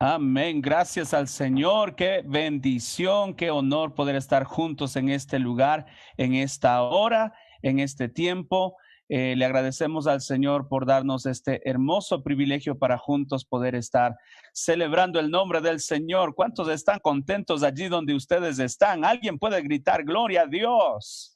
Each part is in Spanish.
Amén. Gracias al Señor. Qué bendición, qué honor poder estar juntos en este lugar, en esta hora, en este tiempo. Le agradecemos al Señor por darnos este hermoso privilegio para juntos poder estar celebrando el nombre del Señor. ¿Cuántos están contentos allí donde ustedes están? ¿Alguien puede gritar gloria a Dios?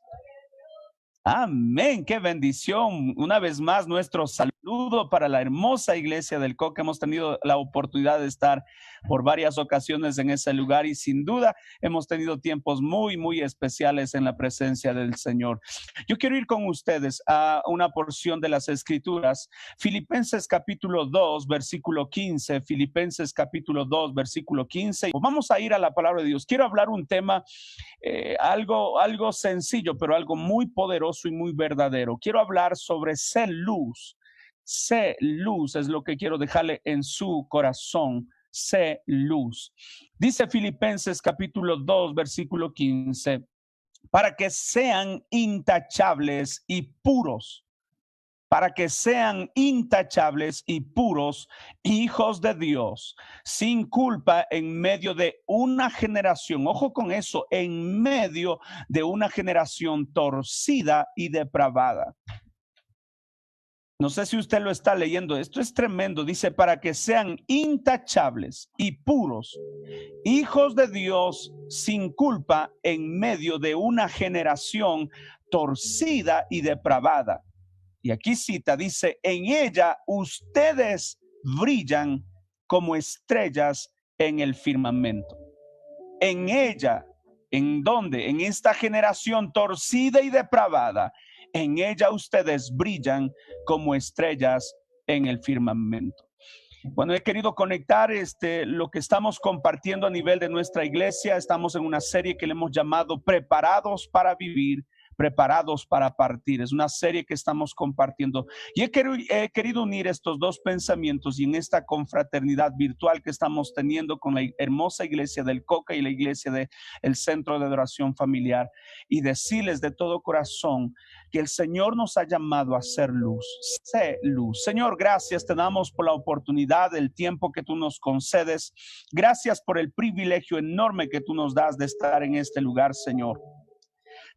Amén, qué bendición. Una vez más, nuestro saludo para la hermosa iglesia del Coca. Hemos tenido la oportunidad de estar por varias ocasiones en ese lugar y sin duda hemos tenido tiempos muy, muy especiales en la presencia del Señor. Yo quiero ir con ustedes a una porción de las Escrituras, Filipenses capítulo 2, versículo 15, Filipenses capítulo 2, versículo 15. Vamos a ir a la palabra de Dios. Quiero hablar un tema algo sencillo, pero algo muy poderoso y muy verdadero. Quiero hablar sobre ser luz. Sé luz es lo que quiero dejarle en su corazón. Sé luz. Dice Filipenses capítulo 2, versículo 15, para que sean intachables y puros, para que sean intachables y puros, hijos de Dios, sin culpa en medio de una generación, ojo con eso, en medio de una generación torcida y depravada. No sé si usted lo está leyendo, esto es tremendo, dice, para que sean intachables y puros, hijos de Dios, sin culpa en medio de una generación torcida y depravada. Y aquí cita, dice, en ella ustedes brillan como estrellas en el firmamento. En ella, ¿en dónde? En esta generación torcida y depravada, en ella ustedes brillan como estrellas en el firmamento. Bueno, he querido conectar lo que estamos compartiendo a nivel de nuestra iglesia. Estamos en una serie que le hemos llamado Preparados para Vivir, Preparados para Partir. Es una serie que estamos compartiendo y he querido unir estos dos pensamientos y en esta confraternidad virtual que estamos teniendo con la hermosa iglesia del Coca y la iglesia del Centro de Adoración Familiar, y decirles de todo corazón que el Señor nos ha llamado a ser luz. Sé luz. Señor, gracias te damos por la oportunidad, el tiempo que tú nos concedes. Gracias por el privilegio enorme que tú nos das de estar en este lugar, Señor.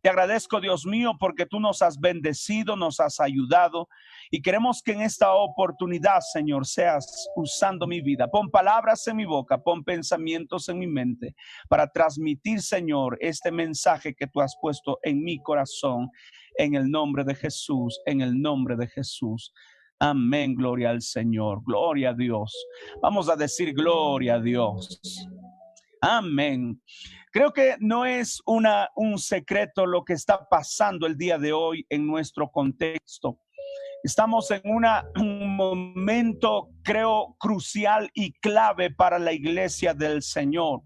Te agradezco, Dios mío, porque tú nos has bendecido, nos has ayudado y queremos que en esta oportunidad, Señor, seas usando mi vida. Pon palabras en mi boca, pon pensamientos en mi mente para transmitir, Señor, este mensaje que tú has puesto en mi corazón, en el nombre de Jesús, en el nombre de Jesús. Amén, gloria al Señor, gloria a Dios. Vamos a decir gloria a Dios. Amén. Creo que no es un secreto lo que está pasando el día de hoy en nuestro contexto. Estamos en un momento, creo, crucial y clave para la iglesia del Señor.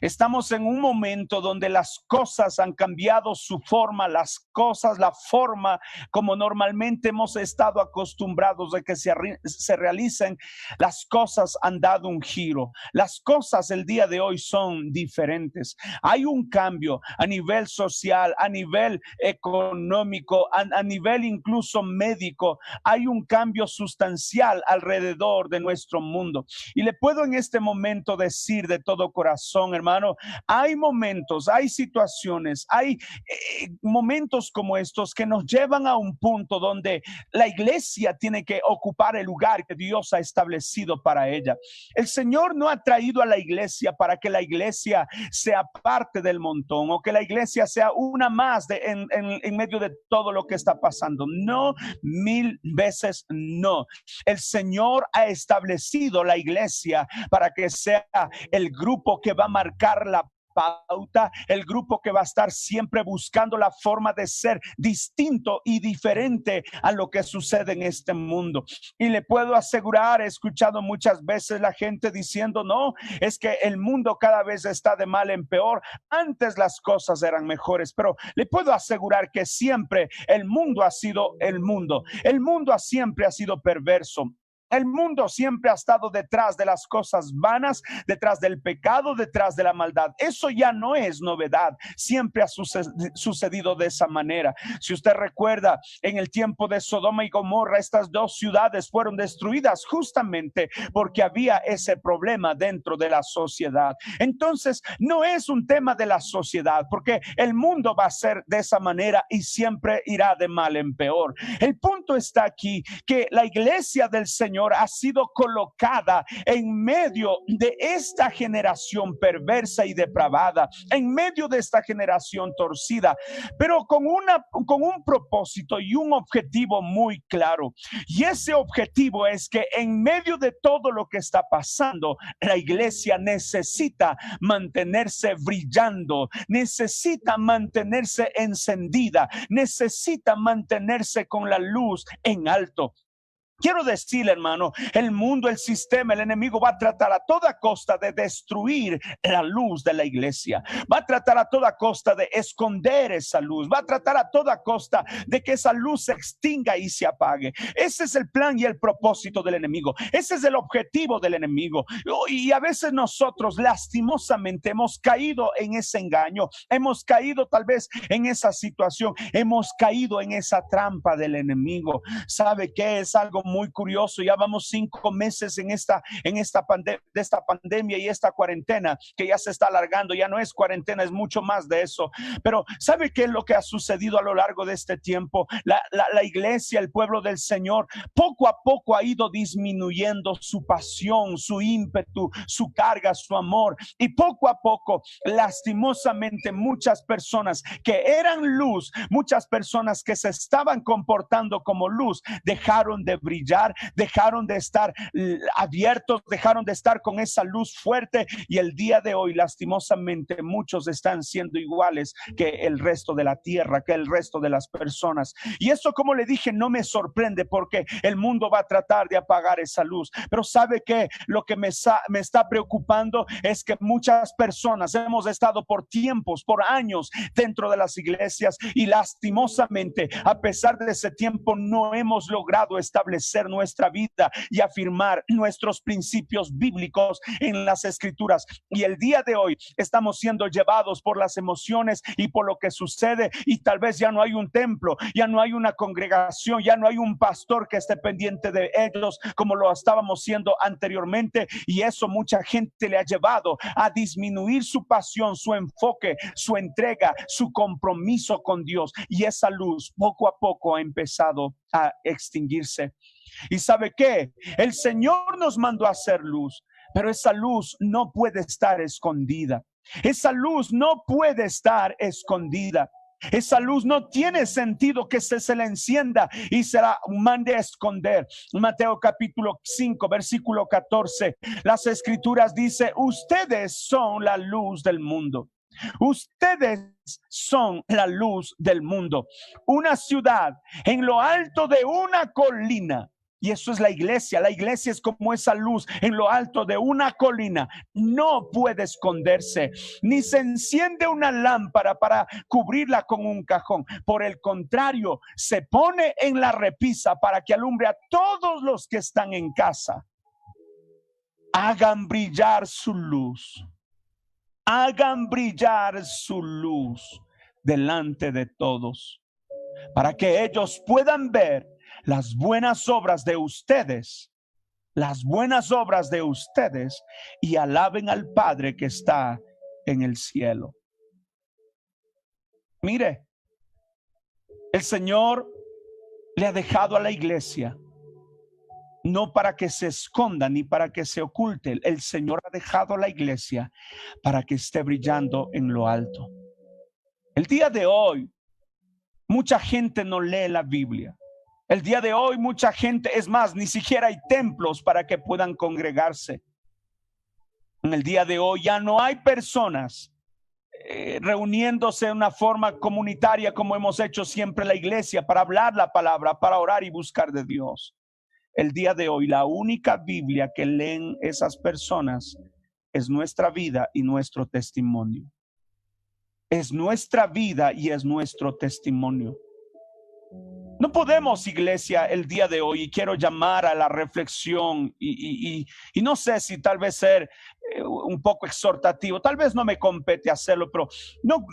Estamos en un momento donde las cosas han cambiado su forma, la forma como normalmente hemos estado acostumbrados de que se realicen, las cosas han dado un giro. Las cosas el día de hoy son diferentes. Hay un cambio a nivel social, a nivel económico, a nivel incluso médico. Hay un cambio sustancial alrededor de nuestro mundo. Y le puedo en este momento decir de todo corazón, hermano, hay momentos, hay situaciones, hay momentos como estos que nos llevan a un punto donde la iglesia tiene que ocupar el lugar que Dios ha establecido para ella. El Señor no ha traído a la iglesia para que la iglesia sea parte del montón o que la iglesia sea una más en medio de todo lo que está pasando. No, 1000 veces no. El Señor ha establecido la iglesia para que sea el grupo que va a marcar la pauta, el grupo que va a estar siempre buscando la forma de ser distinto y diferente a lo que sucede en este mundo. Y le puedo asegurar, he escuchado muchas veces la gente diciendo, no, es que el mundo cada vez está de mal en peor. Antes las cosas eran mejores, pero le puedo asegurar que siempre el mundo ha sido el mundo. El mundo siempre ha sido perverso. El mundo siempre ha estado detrás de las cosas vanas, detrás del pecado, detrás de la maldad. Eso ya no es novedad. Siempre ha sucedido de esa manera. Si usted recuerda, en el tiempo de Sodoma y Gomorra, estas dos ciudades fueron destruidas justamente porque había ese problema dentro de la sociedad. Entonces, no es un tema de la sociedad, porque el mundo va a ser de esa manera y siempre irá de mal en peor. El punto está aquí, que la iglesia del Señor ha sido colocada en medio de esta generación perversa y depravada, en medio de esta generación torcida, pero con un propósito y un objetivo muy claro. Y ese objetivo es que en medio de todo lo que está pasando, la iglesia necesita mantenerse brillando, necesita mantenerse encendida, necesita mantenerse con la luz en alto. Quiero decirle, hermano, el mundo, el sistema, el enemigo va a tratar a toda costa de destruir la luz de la iglesia. Va a tratar a toda costa de esconder esa luz. Va a tratar a toda costa de que esa luz se extinga y se apague. Ese es el plan y el propósito del enemigo. Ese es el objetivo del enemigo. Y a veces nosotros lastimosamente hemos caído en ese engaño. Hemos caído tal vez en esa situación. Hemos caído en esa trampa del enemigo. ¿Sabe qué? Es algo muy curioso. Ya vamos 5 meses en esta pandemia y esta cuarentena que ya se está alargando. Ya no es cuarentena, es mucho más de eso. Pero ¿sabe qué es lo que ha sucedido a lo largo de este tiempo? La iglesia, el pueblo del Señor, poco a poco ha ido disminuyendo su pasión, su ímpetu, su carga, su amor. Y poco a poco, lastimosamente, muchas personas que eran luz, muchas personas que se estaban comportando como luz, dejaron de brillar, dejaron de estar abiertos, dejaron de estar con esa luz fuerte, y el día de hoy lastimosamente muchos están siendo iguales que el resto de la tierra, que el resto de las personas. Y eso, como le dije, no me sorprende, porque el mundo va a tratar de apagar esa luz. Pero ¿sabe qué? Lo que me está preocupando es que muchas personas hemos estado por tiempos, por años dentro de las iglesias, y lastimosamente, a pesar de ese tiempo, no hemos logrado establecer nuestra vida y afirmar nuestros principios bíblicos en las escrituras. Y el día de hoy estamos siendo llevados por las emociones y por lo que sucede, y tal vez ya no hay un templo, ya no hay una congregación, ya no hay un pastor que esté pendiente de ellos como lo estábamos siendo anteriormente, y eso mucha gente le ha llevado a disminuir su pasión, su enfoque, su entrega, su compromiso con Dios, y esa luz poco a poco ha empezado a extinguirse. ¿Y sabe qué? El Señor nos mandó a hacer luz, pero esa luz no puede estar escondida. Esa luz no puede estar escondida. Esa luz no tiene sentido que se la encienda y se la mande a esconder. Mateo capítulo 5 versículo 14, las escrituras dice: ustedes son la luz del mundo. Ustedes son la luz del mundo. Una ciudad en lo alto de una colina. Y eso es la iglesia. La iglesia es como esa luz en lo alto de una colina. No puede esconderse, ni se enciende una lámpara para cubrirla con un cajón. Por el contrario, se pone en la repisa para que alumbre a todos los que están en casa. Hagan brillar su luz. Hagan brillar su luz delante de todos, para que ellos puedan ver las buenas obras de ustedes, y alaben al Padre que está en el cielo. Mire, el Señor le ha dejado a la iglesia no para que se esconda ni para que se oculte. El Señor ha dejado a la iglesia para que esté brillando en lo alto. El día de hoy, mucha gente no lee la Biblia. El día de hoy, mucha gente, es más, ni siquiera hay templos para que puedan congregarse. En el día de hoy ya no hay personas reuniéndose de una forma comunitaria como hemos hecho siempre la iglesia, para hablar la palabra, para orar y buscar de Dios. El día de hoy, la única Biblia que leen esas personas es nuestra vida y nuestro testimonio. Es nuestra vida y es nuestro testimonio. No podemos, iglesia, el día de hoy, y quiero llamar a la reflexión y no sé si tal vez ser un poco exhortativo, tal vez no me compete hacerlo, pero no,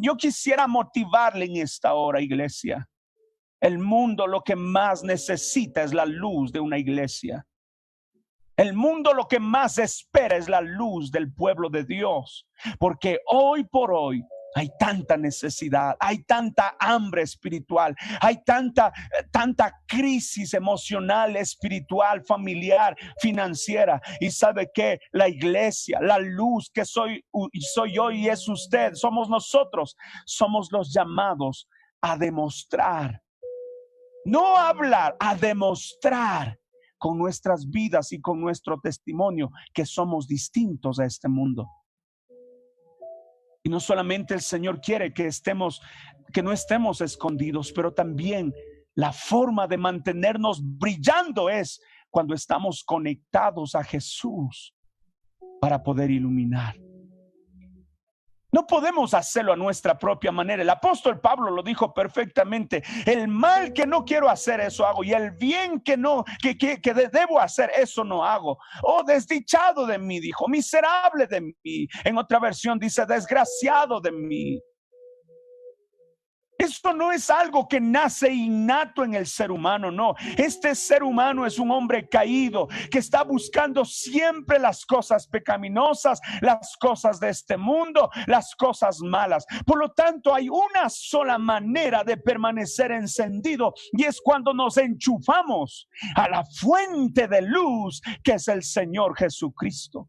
yo quisiera motivarle en esta hora, iglesia. El mundo lo que más necesita es la luz de una iglesia. El mundo lo que más espera es la luz del pueblo de Dios, porque hoy por hoy hay tanta necesidad, hay tanta hambre espiritual, hay tanta crisis emocional, espiritual, familiar, financiera. Y sabe que la iglesia, la luz que soy yo y es usted, somos nosotros, somos los llamados a demostrar, no a hablar, a demostrar con nuestras vidas y con nuestro testimonio que somos distintos a este mundo. Y no solamente el Señor quiere que no estemos escondidos, pero también la forma de mantenernos brillando es cuando estamos conectados a Jesús para poder iluminar. No podemos hacerlo a nuestra propia manera. El apóstol Pablo lo dijo perfectamente. El mal que no quiero hacer, eso hago. Y el bien que debo hacer, eso no hago. Oh, desdichado de mí, dijo. Miserable de mí. En otra versión dice, desgraciado de mí. Esto no es algo que nace innato en el ser humano, no. Este ser humano es un hombre caído que está buscando siempre las cosas pecaminosas, las cosas de este mundo, las cosas malas. Por lo tanto, hay una sola manera de permanecer encendido y es cuando nos enchufamos a la fuente de luz que es el Señor Jesucristo.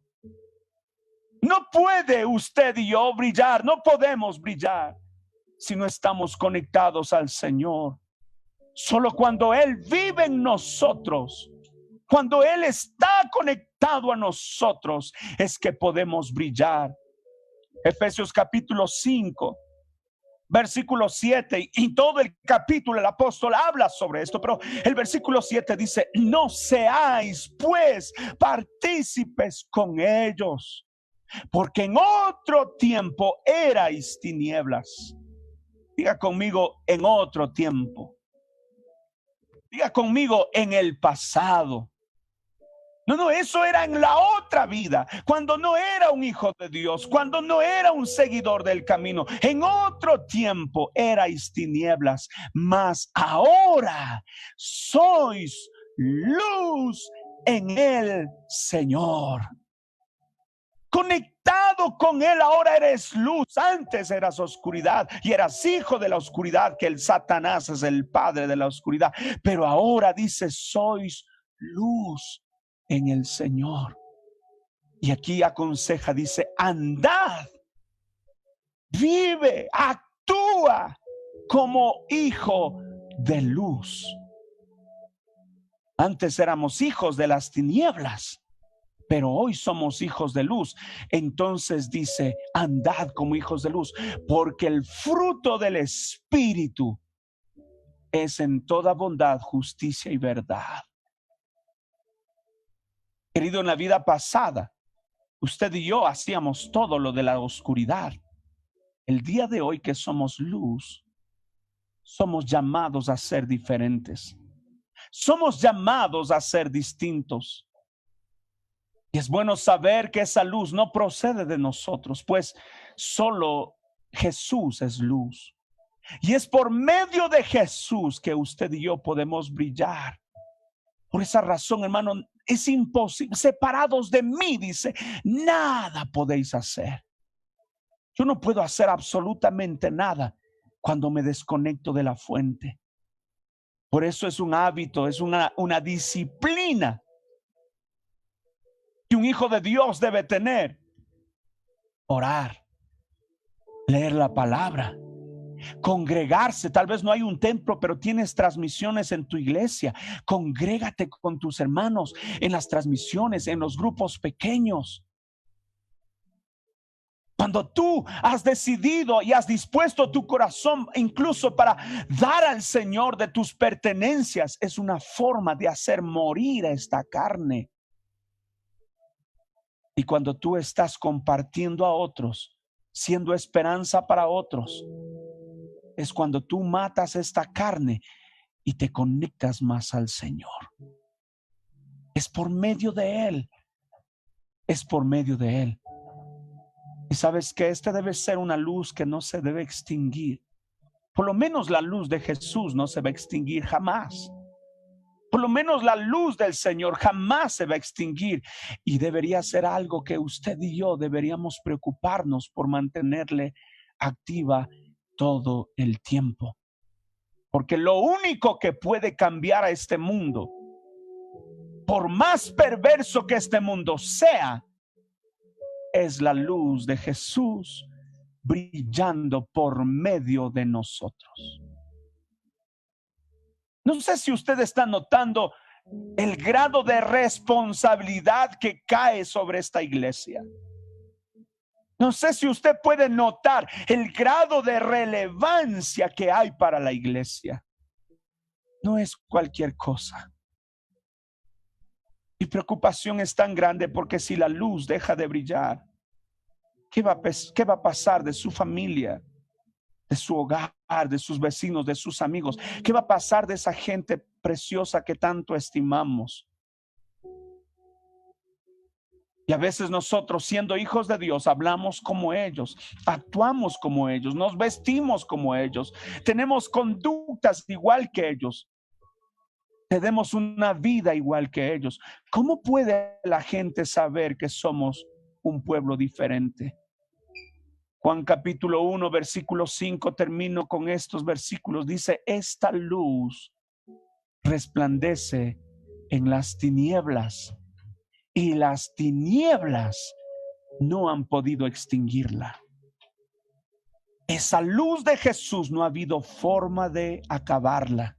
No puede usted y yo brillar, no podemos brillar si no estamos conectados al Señor. Solo cuando Él vive en nosotros, cuando Él está conectado a nosotros, es que podemos brillar. Efesios capítulo 5, versículo 7, y todo el capítulo el apóstol habla sobre esto, pero el versículo 7 dice, no seáis pues partícipes con ellos, porque en otro tiempo erais tinieblas. Diga conmigo, en otro tiempo. Diga conmigo, en el pasado. No, eso era en la otra vida, cuando no era un hijo de Dios, cuando no era un seguidor del camino. En otro tiempo erais tinieblas, mas ahora sois luz en el Señor. Conectado con Él, ahora eres luz. Antes eras oscuridad y eras hijo de la oscuridad, que el Satanás es el padre de la oscuridad. Pero ahora dice, sois luz en el Señor. Y aquí aconseja, dice, andad, vive, actúa como hijo de luz. Antes éramos hijos de las tinieblas, pero hoy somos hijos de luz. Entonces dice, andad como hijos de luz, porque el fruto del Espíritu es en toda bondad, justicia y verdad. Querido, en la vida pasada, usted y yo hacíamos todo lo de la oscuridad. El día de hoy que somos luz, somos llamados a ser diferentes. Somos llamados a ser distintos. Y es bueno saber que esa luz no procede de nosotros, pues solo Jesús es luz. Y es por medio de Jesús que usted y yo podemos brillar. Por esa razón, hermano, es imposible. Separados de mí, dice, nada podéis hacer. Yo no puedo hacer absolutamente nada cuando me desconecto de la fuente. Por eso es un hábito, es una disciplina que un hijo de Dios debe tener. Orar, leer la palabra, congregarse. Tal vez no hay un templo, pero tienes transmisiones en tu iglesia. Congrégate con tus hermanos en las transmisiones, en los grupos pequeños. Cuando tú has decidido y has dispuesto tu corazón incluso para dar al Señor de tus pertenencias, es una forma de hacer morir a esta carne. Y cuando tú estás compartiendo a otros, siendo esperanza para otros, es cuando tú matas esta carne y te conectas más al Señor. Es por medio de Él. Es por medio de Él. Y sabes que esta debe ser una luz que no se debe extinguir. Por lo menos la luz de Jesús no se va a extinguir jamás. Por lo menos la luz del Señor jamás se va a extinguir. Y debería ser algo que usted y yo deberíamos preocuparnos por mantenerle activa todo el tiempo. Porque lo único que puede cambiar a este mundo, por más perverso que este mundo sea, es la luz de Jesús brillando por medio de nosotros. No sé si usted está notando el grado de responsabilidad que cae sobre esta iglesia. No sé si usted puede notar el grado de relevancia que hay para la iglesia. No es cualquier cosa. Mi preocupación es tan grande porque si la luz deja de brillar, ¿qué va a pasar de su familia, de su hogar, de sus vecinos, de sus amigos? ¿Qué va a pasar de esa gente preciosa que tanto estimamos? Y a veces nosotros, siendo hijos de Dios, hablamos como ellos, actuamos como ellos, nos vestimos como ellos, tenemos conductas igual que ellos, tenemos una vida igual que ellos. ¿Cómo puede la gente saber que somos un pueblo diferente? Juan capítulo 1, versículo 5, termino con estos versículos. Dice, esta luz resplandece en las tinieblas y las tinieblas no han podido extinguirla. Esa luz de Jesús no ha habido forma de acabarla.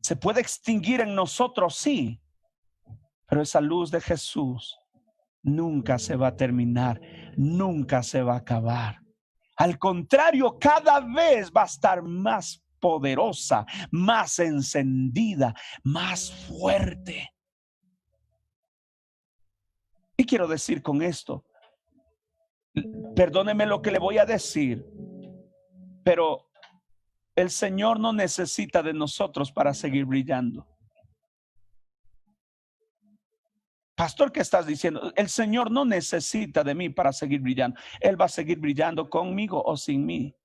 Se puede extinguir en nosotros, sí, pero esa luz de Jesús nunca se va a terminar, nunca se va a acabar. Al contrario, cada vez va a estar más poderosa, más encendida, más fuerte. ¿Qué quiero decir con esto? Perdóneme lo que le voy a decir, pero el Señor no necesita de nosotros para seguir brillando. Pastor, ¿qué estás diciendo? El Señor no necesita de mí para seguir brillando. Él va a seguir brillando conmigo o sin mí.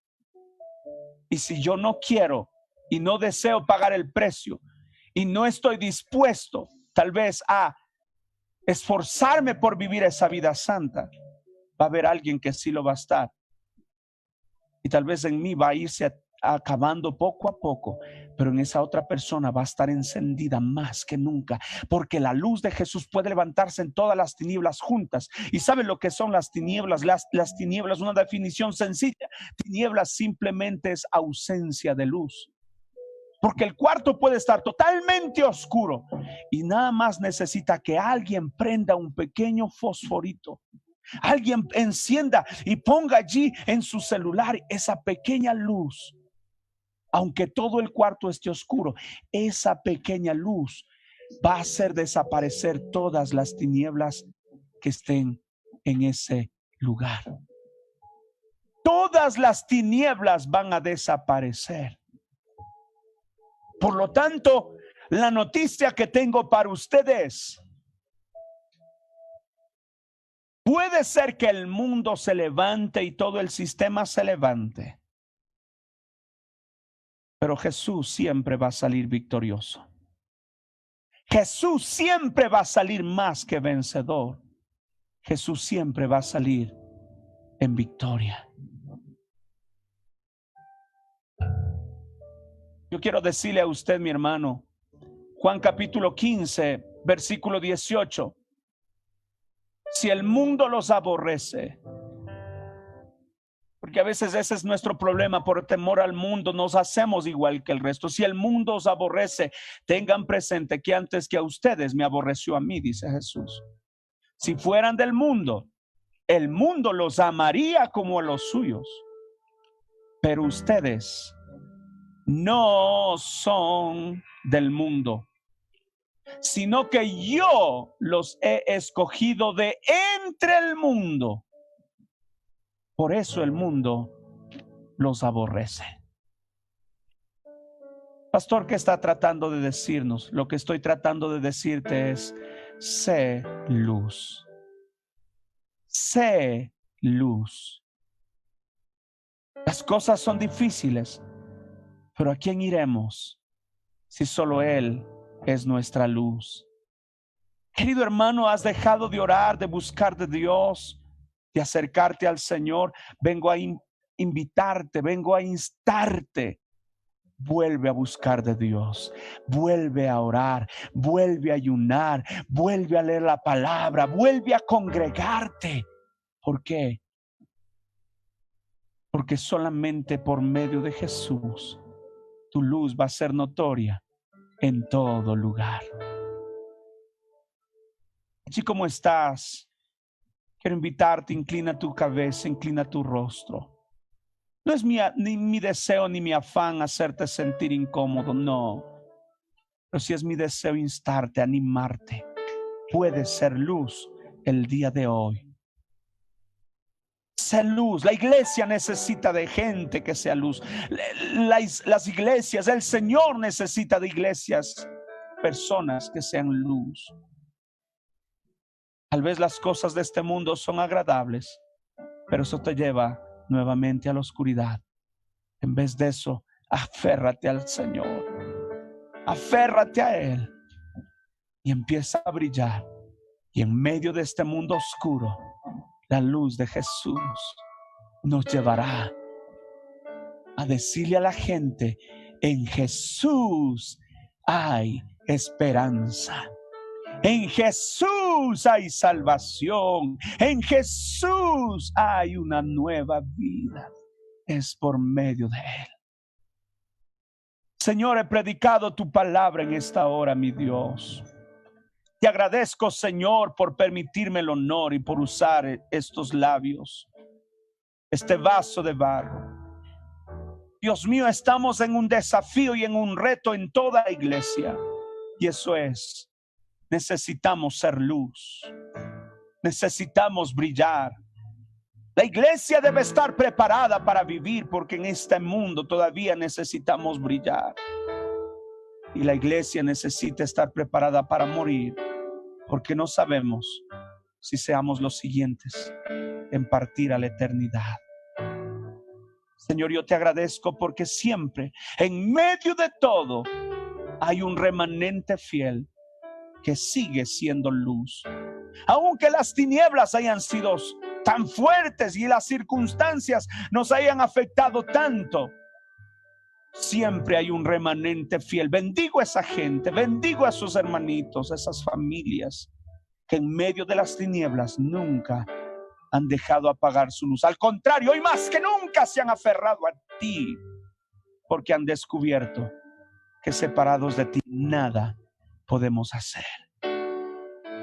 Y si yo no quiero y no deseo pagar el precio y no estoy dispuesto tal vez a esforzarme por vivir esa vida santa, va a haber alguien que sí lo va a estar. Y tal vez en mí va a irse acabando poco a poco, pero en esa otra persona va a estar encendida más que nunca, porque la luz de Jesús puede levantarse en todas las tinieblas juntas. ¿Y saben lo que son las tinieblas? Las tinieblas, una definición sencilla: tinieblas simplemente es ausencia de luz. Porque el cuarto puede estar totalmente oscuro y nada más necesita que alguien prenda un pequeño fosforito. Alguien encienda y ponga allí en su celular esa pequeña luz. Aunque todo el cuarto esté oscuro, esa pequeña luz va a hacer desaparecer todas las tinieblas que estén en ese lugar. Todas las tinieblas van a desaparecer. Por lo tanto, la noticia que tengo para ustedes: puede ser que el mundo se levante y todo el sistema se levante, pero Jesús siempre va a salir victorioso. Jesús siempre va a salir más que vencedor. Jesús siempre va a salir en victoria. Yo quiero decirle a usted, mi hermano, Juan capítulo 15, versículo 18. Si el mundo los aborrece, porque a veces ese es nuestro problema, por temor al mundo nos hacemos igual que el resto. Si el mundo os aborrece, tengan presente que antes que a ustedes me aborreció a mí, dice Jesús. Si fueran del mundo, el mundo los amaría como a los suyos, pero ustedes no son del mundo, sino que yo los he escogido de entre el mundo. Por eso el mundo los aborrece. Pastor, ¿qué está tratando de decirnos? Lo que estoy tratando de decirte es: sé luz. Sé luz. Las cosas son difíciles, pero ¿a quién iremos si solo Él es nuestra luz? Querido hermano, has dejado de orar, de buscar de Dios, de acercarte al Señor. Vengo a invitarte, vengo a instarte. Vuelve a buscar de Dios, vuelve a orar, vuelve a ayunar, vuelve a leer la palabra, vuelve a congregarte. ¿Por qué? Porque solamente por medio de Jesús tu luz va a ser notoria en todo lugar. Así como estás, quiero invitarte: inclina tu cabeza, inclina tu rostro. No es ni mi deseo ni mi afán hacerte sentir incómodo, no. Pero sí es mi deseo instarte, animarte. Puedes ser luz el día de hoy. Sé luz. La iglesia necesita de gente que sea luz. Las iglesias, el Señor necesita de iglesias, personas que sean luz. Tal vez las cosas de este mundo son agradables, pero eso te lleva nuevamente a la oscuridad. En vez de eso, aférrate al Señor, aférrate a Él y empieza a brillar. Y en medio de este mundo oscuro, la luz de Jesús nos llevará a decirle a la gente: en Jesús hay esperanza. En Jesús hay salvación. En Jesús hay una nueva vida. Es por medio de Él. Señor, he predicado tu palabra en esta hora, mi Dios. Te agradezco, Señor, por permitirme el honor y por usar estos labios, este vaso de barro. Dios mío, estamos en un desafío y en un reto en toda la iglesia. Y eso es: necesitamos ser luz. Necesitamos brillar. La iglesia debe estar preparada para vivir, porque en este mundo todavía necesitamos brillar. Y la iglesia necesita estar preparada para morir, porque no sabemos si seamos los siguientes en partir a la eternidad. Señor, yo te agradezco porque siempre, en medio de todo, hay un remanente fiel que sigue siendo luz. Aunque las tinieblas hayan sido tan fuertes y las circunstancias nos hayan afectado tanto, siempre hay un remanente fiel. Bendigo a esa gente, bendigo a sus hermanitos, a esas familias que en medio de las tinieblas nunca han dejado apagar su luz. Al contrario, hoy más que nunca se han aferrado a ti, porque han descubierto que separados de ti nada podemos hacer.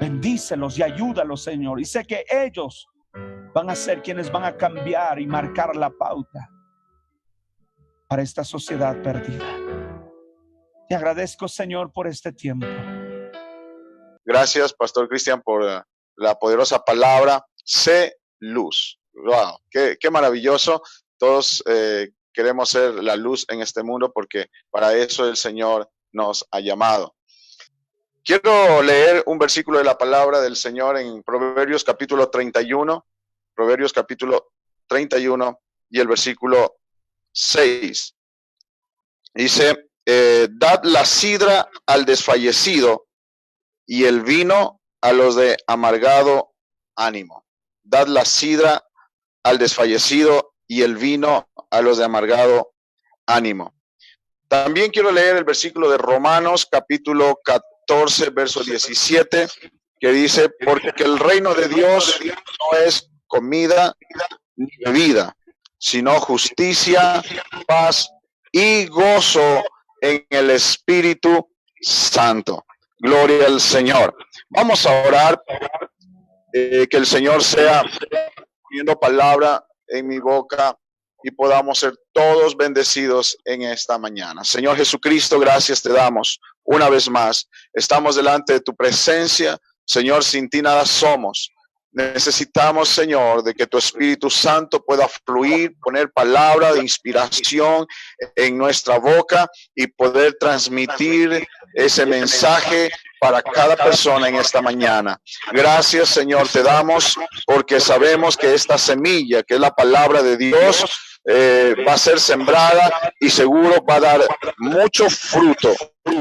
Bendícelos y ayúdalos, Señor. Y sé que ellos van a ser quienes van a cambiar y marcar la pauta para esta sociedad perdida. Te agradezco, Señor, por este tiempo. Gracias, Pastor Cristian, por la poderosa palabra. Sé luz. Wow, qué maravilloso. Todos queremos ser la luz en este mundo, porque para eso el Señor nos ha llamado. Quiero leer un versículo de la palabra del Señor en Proverbios capítulo 31. Proverbios capítulo 31 y el versículo 6. Dice: dad la sidra al desfallecido y el vino a los de amargado ánimo. Dad la sidra al desfallecido y el vino a los de amargado ánimo. También quiero leer el versículo de Romanos capítulo 14, verso 17, que dice: porque el reino de Dios no es comida ni bebida, sino justicia, paz y gozo en el Espíritu Santo. Gloria al Señor. Vamos a orar, que el Señor sea poniendo palabra en mi boca y podamos ser todos bendecidos en esta mañana. Señor Jesucristo, gracias te damos una vez más. Estamos delante de tu presencia. Señor, sin ti nada somos. Necesitamos, Señor, de que tu Espíritu Santo pueda fluir, poner palabra de inspiración en nuestra boca y poder transmitir ese mensaje para cada persona en esta mañana. Gracias, Señor, te damos porque sabemos que esta semilla, que es la palabra de Dios, va a ser sembrada y seguro va a dar mucho fruto,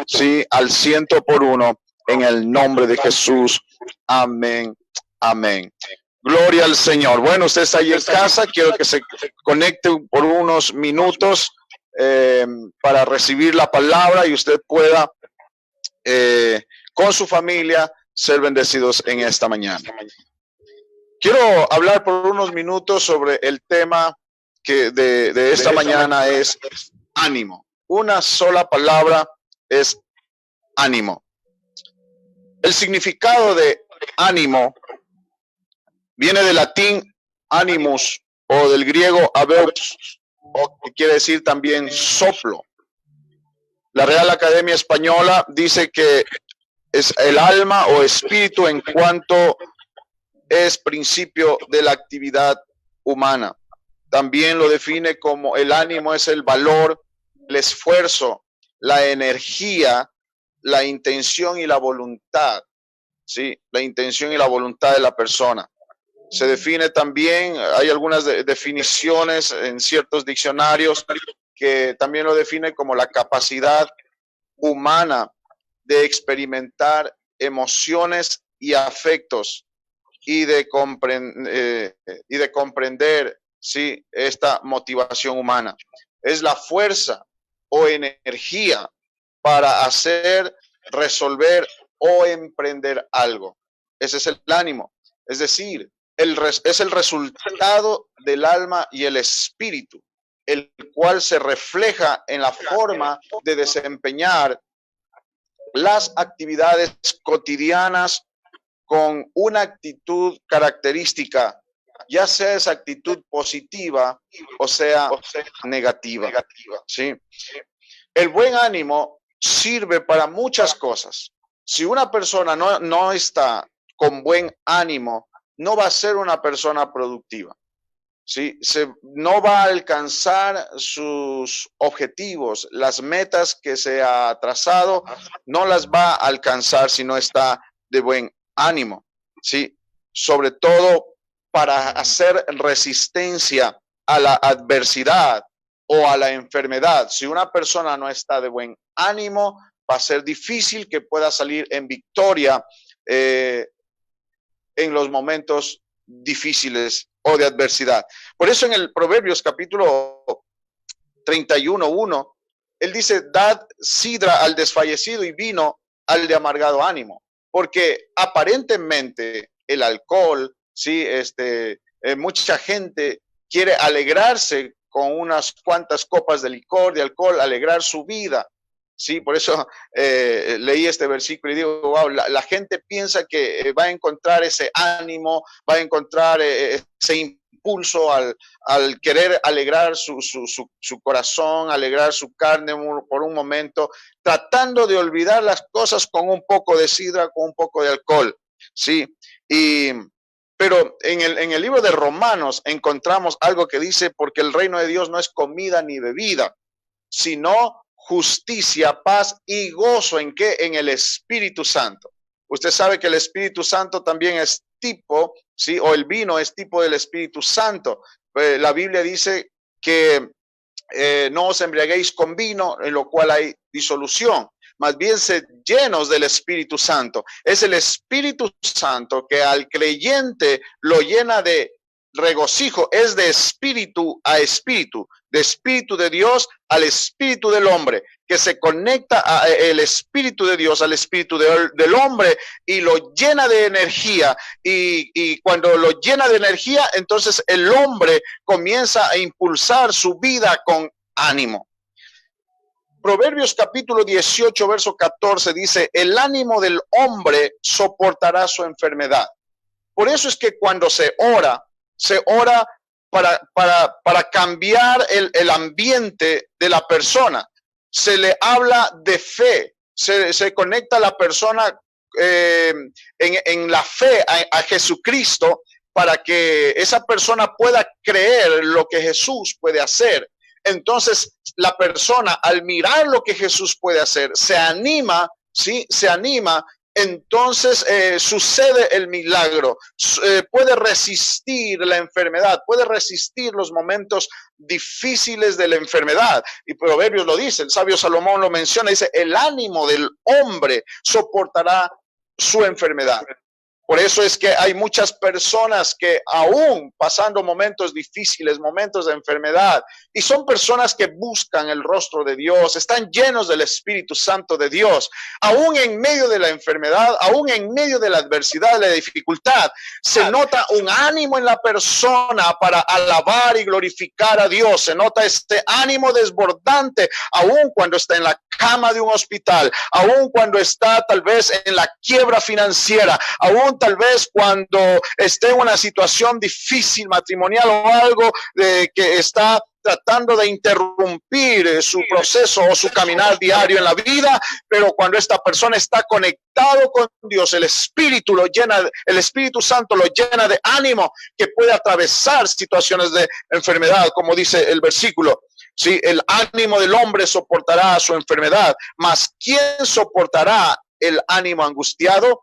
sí, al 100%, en el nombre de Jesús. Amén. Amén. Gloria al Señor. Bueno, usted está ahí en casa. Quiero que se conecte por unos minutos para recibir la palabra y usted pueda con su familia ser bendecidos en esta mañana. Quiero hablar por unos minutos sobre el tema que de esta mañana es ánimo. Una sola palabra es ánimo. El significado de ánimo viene del latín animus o del griego aveus, o que quiere decir también soplo. La Real Academia Española dice que es el alma o espíritu en cuanto es principio de la actividad humana. También lo define como el ánimo es el valor, el esfuerzo, la energía, la intención y la voluntad. Sí, la intención y la voluntad de la persona. Se define también, hay algunas definiciones en ciertos diccionarios que también lo define como la capacidad humana de experimentar emociones y afectos y de comprender, ¿sí?, esta motivación humana. Es la fuerza o energía para hacer, resolver o emprender algo. Ese es el ánimo. Es decir, es el resultado del alma y el espíritu, el cual se refleja en la forma de desempeñar las actividades cotidianas con una actitud característica, ya sea esa actitud positiva o sea negativa. ¿Sí? El buen ánimo sirve para muchas cosas. Si una persona no está con buen ánimo, no va a ser una persona productiva. ¿Sí? No va a alcanzar sus objetivos, las metas que se ha trazado, no las va a alcanzar si no está de buen ánimo. ¿Sí? Sobre todo para hacer resistencia a la adversidad o a la enfermedad. Si una persona no está de buen ánimo, va a ser difícil que pueda salir en victoria en los momentos difíciles o de adversidad. Por eso en el Proverbios capítulo 31:1, él dice: dad sidra al desfallecido y vino al de amargado ánimo, porque aparentemente el alcohol, sí, mucha gente quiere alegrarse con unas cuantas copas de licor, de alcohol, alegrar su vida. Sí, por eso leí este versículo y digo, wow, la gente piensa que va a encontrar ese ánimo, va a encontrar ese impulso al querer alegrar su corazón, alegrar su carne por un momento, tratando de olvidar las cosas con un poco de sidra, con un poco de alcohol. Sí, pero en el libro de Romanos encontramos algo que dice: porque el reino de Dios no es comida ni bebida, sino justicia, paz y gozo. ¿En qué? En el Espíritu Santo. Usted sabe que el Espíritu Santo también es tipo, ¿sí?, o el vino es tipo del Espíritu Santo. La Biblia dice que no os embriaguéis con vino, en lo cual hay disolución, más bien sed llenos del Espíritu Santo. Es el Espíritu Santo que al creyente lo llena de regocijo, es de espíritu a espíritu, de espíritu de Dios al espíritu del hombre, que se conecta a el espíritu de Dios al espíritu del hombre y lo llena de energía, y cuando lo llena de energía, entonces el hombre comienza a impulsar su vida con ánimo. Proverbios capítulo 18, verso 14 dice: el ánimo del hombre soportará su enfermedad. Por eso es que cuando se ora para cambiar el ambiente de la persona. Se le habla de fe, se conecta a la persona en la fe a Jesucristo, para que esa persona pueda creer lo que Jesús puede hacer. Entonces, la persona, al mirar lo que Jesús puede hacer, se anima, ¿sí? Se anima. Entonces sucede el milagro, puede resistir la enfermedad, puede resistir los momentos difíciles de la enfermedad. Y Proverbios lo dice, el sabio Salomón lo menciona, dice, el ánimo del hombre soportará su enfermedad. Por eso es que hay muchas personas que aún pasando momentos difíciles, momentos de enfermedad, y son personas que buscan el rostro de Dios, están llenos del Espíritu Santo de Dios, aún en medio de la enfermedad, aún en medio de la adversidad, de la dificultad, se nota un ánimo en la persona para alabar y glorificar a Dios, se nota este ánimo desbordante, aún cuando está en la cama de un hospital, aún cuando está tal vez en la quiebra financiera, aún tal vez cuando esté en una situación difícil matrimonial o algo que está tratando de interrumpir su proceso o su caminar diario en la vida, pero cuando esta persona está conectado con Dios, el Espíritu lo llena, el Espíritu Santo lo llena de ánimo, que puede atravesar situaciones de enfermedad, como dice el versículo. Sí, el ánimo del hombre soportará su enfermedad, mas ¿quién soportará el ánimo angustiado?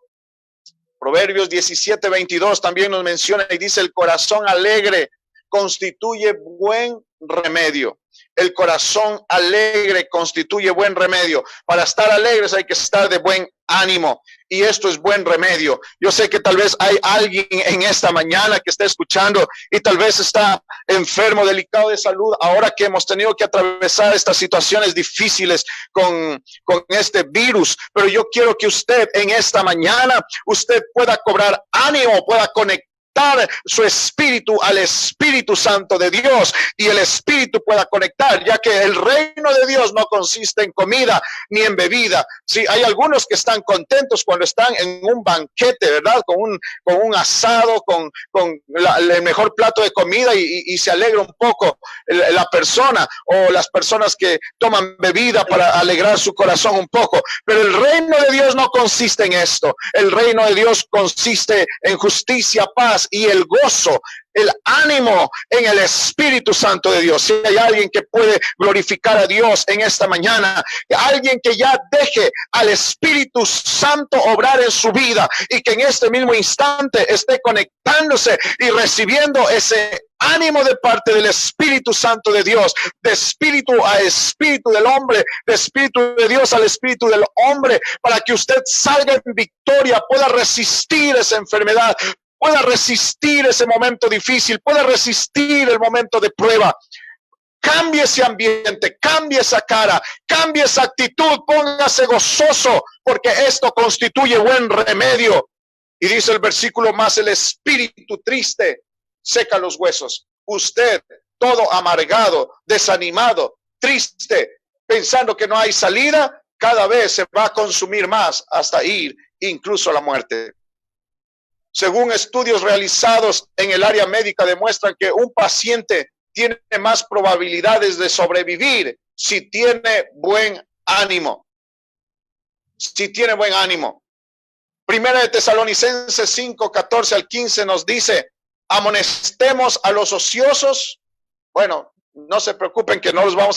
Proverbios 17:22 también nos menciona y dice, el corazón alegre constituye buen remedio. El corazón alegre constituye buen remedio. Para estar alegres hay que estar de buen ánimo. Y esto es buen remedio. Yo sé que tal vez hay alguien en esta mañana que está escuchando y tal vez está enfermo, delicado de salud, ahora que hemos tenido que atravesar estas situaciones difíciles con este virus. Pero yo quiero que usted en esta mañana, usted pueda cobrar ánimo, pueda conectar su espíritu al Espíritu Santo de Dios y el Espíritu pueda conectar, ya que el reino de Dios no consiste en comida ni en bebida. Sí, hay algunos que están contentos cuando están en un banquete, ¿verdad? Con un asado, con el mejor plato de comida y se alegra un poco la persona, o las personas que toman bebida para alegrar su corazón un poco. Pero el reino de Dios no consiste en esto. El reino de Dios consiste en justicia, paz y el gozo, el ánimo en el Espíritu Santo de Dios. Si hay alguien que puede glorificar a Dios en esta mañana, alguien que ya deje al Espíritu Santo obrar en su vida y que en este mismo instante esté conectándose y recibiendo ese ánimo de parte del Espíritu Santo de Dios, de espíritu a espíritu del hombre, de espíritu de Dios al espíritu del hombre, para que usted salga en victoria, pueda resistir esa enfermedad, pueda resistir ese momento difícil, pueda resistir el momento de prueba. Cambie ese ambiente, cambie esa cara, cambie esa actitud, póngase gozoso, porque esto constituye buen remedio. Y dice el versículo más, el espíritu triste seca los huesos. Usted, todo amargado, desanimado, triste, pensando que no hay salida, cada vez se va a consumir más hasta ir incluso a la muerte. Según estudios realizados en el área médica, demuestran que un paciente tiene más probabilidades de sobrevivir si tiene buen ánimo. Si tiene buen ánimo. Primera de Tesalonicenses 5, 14 al 15 nos dice, amonestemos a los ociosos. Bueno, no se preocupen que no los vamos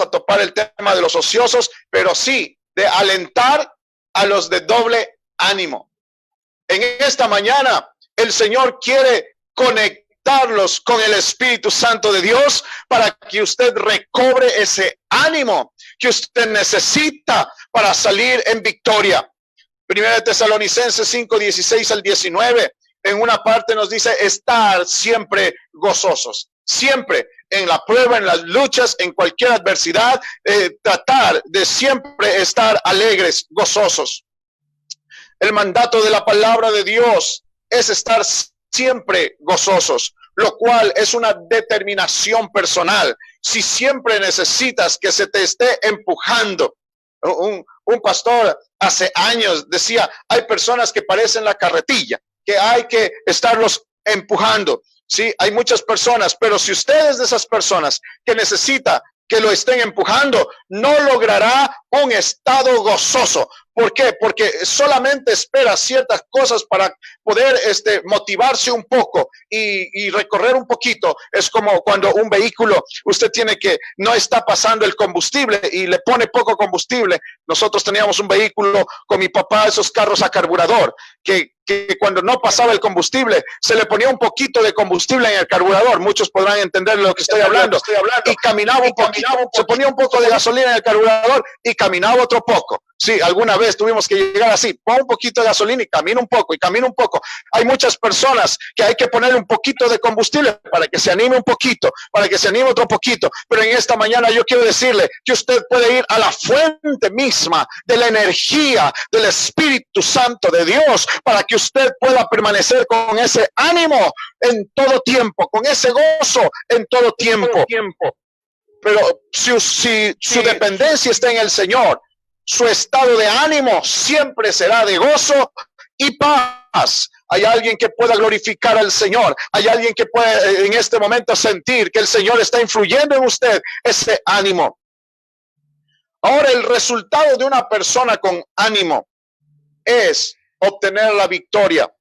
a topar el tema de los ociosos, pero sí de alentar a los de doble ánimo. En esta mañana el Señor quiere conectarlos con el Espíritu Santo de Dios para que usted recobre ese ánimo que usted necesita para salir en victoria. Primera de Tesalonicenses 5, 16 al 19, en una parte nos dice estar siempre gozosos, siempre en la prueba, en las luchas, en cualquier adversidad, tratar de siempre estar alegres, gozosos. El mandato de la palabra de Dios es estar siempre gozosos, lo cual es una determinación personal. Si siempre necesitas que se te esté empujando, un pastor hace años decía, hay personas que parecen la carretilla, que hay que estarlos empujando. Sí, hay muchas personas, pero si usted es de esas personas que necesita que lo estén empujando, no logrará un estado gozoso, ¿Por qué? Porque solamente espera ciertas cosas para poder motivarse un poco y recorrer un poquito. Es como cuando un vehículo, usted tiene que, no está pasando el combustible y le pone poco combustible. Nosotros teníamos un vehículo con mi papá, esos carros a carburador, que cuando no pasaba el combustible, se le ponía un poquito de combustible en el carburador. Muchos podrán entender lo que estoy hablando. Y caminaba un poquito, se ponía un poco de gasolina en el carburador y caminaba otro poco. Sí, alguna vez tuvimos que llegar así, pon un poquito de gasolina y camina un poco, y camina un poco. Hay muchas personas que hay que poner un poquito de combustible para que se anime un poquito, para que se anime otro poquito. Pero en esta mañana yo quiero decirle que usted puede ir a la fuente misma de la energía del Espíritu Santo de Dios para que usted pueda permanecer con ese ánimo en todo tiempo, con ese gozo en todo tiempo. Pero si su dependencia está en el Señor, su estado de ánimo siempre será de gozo y paz. Hay alguien que pueda glorificar al Señor. Hay alguien que puede en este momento sentir que el Señor está influyendo en usted ese ánimo. Ahora, el resultado de una persona con ánimo es obtener la victoria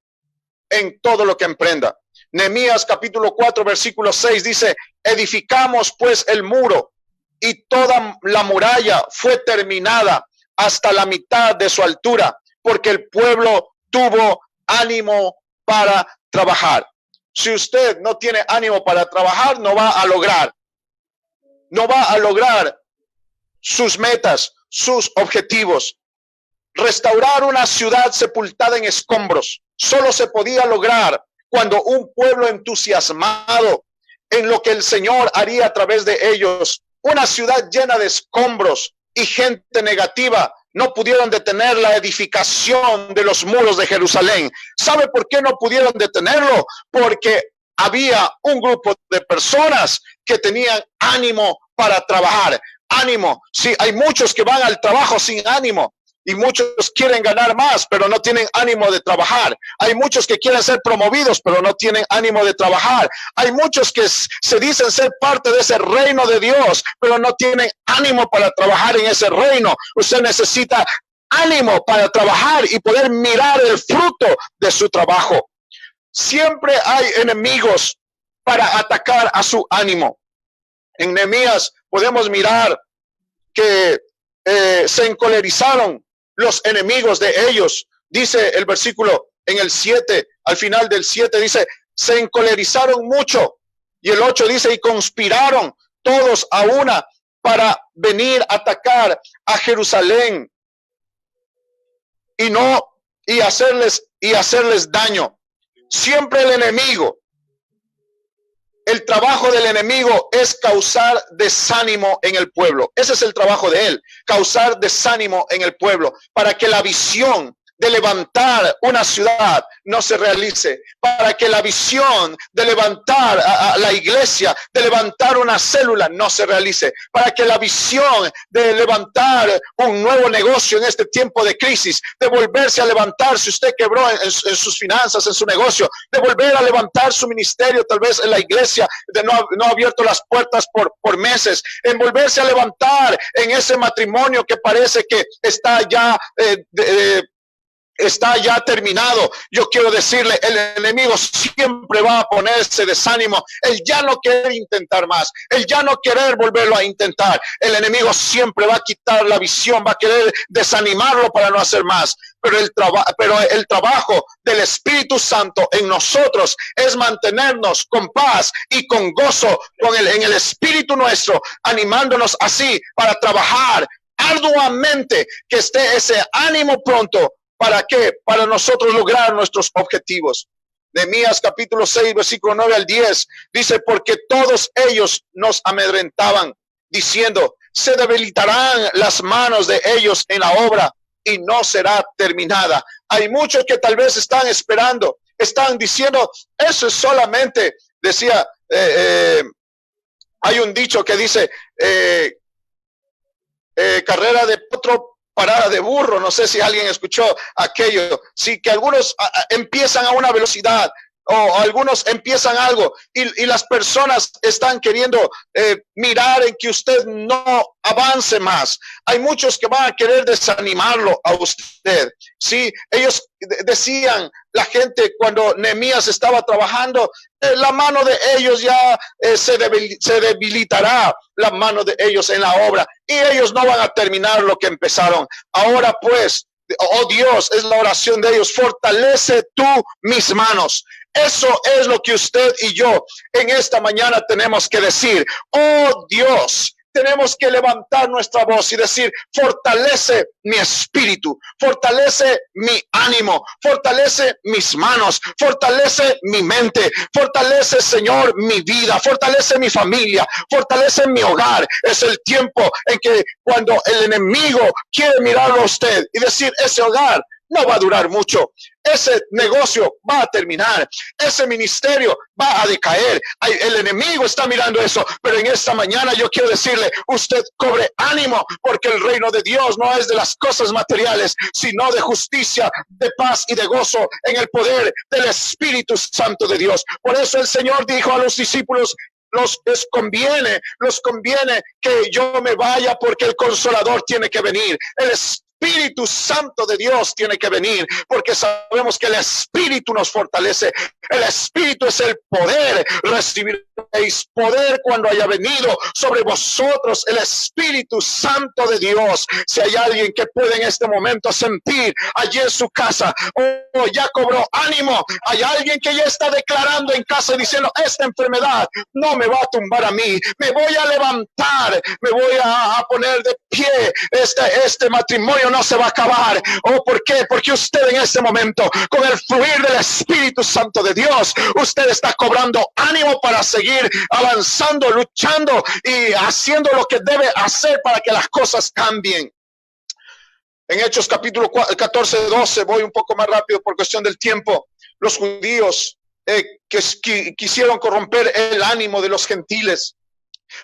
en todo lo que emprenda. Nehemías capítulo 4 versículo 6 dice: edificamos pues el muro y toda la muralla fue terminada hasta la mitad de su altura, porque el pueblo tuvo ánimo para trabajar. Si usted no tiene ánimo para trabajar, no va a lograr sus metas, sus objetivos. Restaurar una ciudad sepultada en escombros solo se podía lograr cuando un pueblo entusiasmado en lo que el Señor haría a través de ellos. Una ciudad llena de escombros y gente negativa no pudieron detener la edificación de los muros de Jerusalén. ¿Sabe por qué no pudieron detenerlo? Porque había un grupo de personas que tenían ánimo para trabajar. Ánimo. Sí, hay muchos que van al trabajo sin ánimo. Y muchos quieren ganar más, pero no tienen ánimo de trabajar. Hay muchos que quieren ser promovidos, pero no tienen ánimo de trabajar. Hay muchos que se dicen ser parte de ese reino de Dios, pero no tienen ánimo para trabajar en ese reino. Usted necesita ánimo para trabajar y poder mirar el fruto de su trabajo. Siempre hay enemigos para atacar a su ánimo. En Nehemías podemos mirar que se encolerizaron los enemigos de ellos. Dice el versículo en el 7, al final del 7 dice: se encolerizaron mucho. Y el 8 dice: y conspiraron todos a una para venir a atacar a Jerusalén y hacerles daño. Siempre el enemigo, el trabajo del enemigo es causar desánimo en el pueblo. Ese es el trabajo de él, causar desánimo en el pueblo, para que la visión de levantar una ciudad no se realice, para que la visión de levantar a la iglesia, de levantar una célula no se realice, para que la visión de levantar un nuevo negocio en este tiempo de crisis, de volverse a levantar, si usted quebró en sus finanzas, en su negocio, de volver a levantar su ministerio, tal vez en la iglesia, de no ha abierto las puertas por meses, en volverse a levantar en ese matrimonio que parece que está ya terminado. Yo quiero decirle, el enemigo siempre va a ponerse desánimo. Él ya no quiere intentar más. Él ya no quiere volverlo a intentar. El enemigo siempre va a quitar la visión, va a querer desanimarlo para no hacer más. Pero el trabajo del Espíritu Santo en nosotros es mantenernos con paz y con gozo en el Espíritu nuestro, animándonos así para trabajar arduamente, que esté ese ánimo pronto. ¿Para qué? Para nosotros lograr nuestros objetivos. Nehemías capítulo 6, versículo 9 al 10, dice: porque todos ellos nos amedrentaban, diciendo: se debilitarán las manos de ellos en la obra y no será terminada. Hay muchos que tal vez están esperando, están diciendo: eso es solamente, decía, hay un dicho que dice, carrera de potro, parada de burro. No sé si alguien escuchó aquello. Sí, que algunos empiezan a una velocidad o algunos empiezan algo y las personas están queriendo mirar en que usted no avance más. Hay muchos que van a querer desanimarlo a usted. Sí, ellos decían, la gente cuando Nehemías estaba trabajando, la mano de ellos ya se debilitará, la mano de ellos en la obra, y ellos no van a terminar lo que empezaron. Ahora pues, oh Dios, es la oración de ellos, fortalece tú mis manos. Eso es lo que usted y yo en esta mañana tenemos que decir. Oh Dios, tenemos que levantar nuestra voz y decir, fortalece mi espíritu, fortalece mi ánimo, fortalece mis manos, fortalece mi mente, fortalece, Señor, mi vida, fortalece mi familia, fortalece mi hogar. Es el tiempo en que cuando el enemigo quiere mirarlo a usted y decir, ese hogar no va a durar mucho, ese negocio va a terminar, ese ministerio va a decaer. El enemigo está mirando eso, pero en esta mañana yo quiero decirle, usted cobre ánimo, porque el reino de Dios no es de las cosas materiales, sino de justicia, de paz y de gozo en el poder del Espíritu Santo de Dios. Por eso el Señor dijo a los discípulos, les conviene que yo me vaya, porque el Consolador tiene que venir. El Espíritu Santo de Dios tiene que venir, porque sabemos que el Espíritu nos fortalece. El Espíritu es el poder. Recibiréis poder cuando haya venido sobre vosotros el Espíritu Santo de Dios. Si hay alguien que puede en este momento sentir allí en su casa, oh, ya cobró ánimo. Hay alguien que ya está declarando en casa diciendo, esta enfermedad no me va a tumbar a mí, me voy a levantar, me voy a poner de pie, este matrimonio no se va a acabar. Oh, ¿por qué? Porque usted en este momento, con el fluir del Espíritu Santo de Dios, usted está cobrando ánimo para seguir avanzando, luchando y haciendo lo que debe hacer para que las cosas cambien. En Hechos capítulo 14, 12, voy un poco más rápido por cuestión del tiempo. Los judíos que quisieron corromper el ánimo de los gentiles.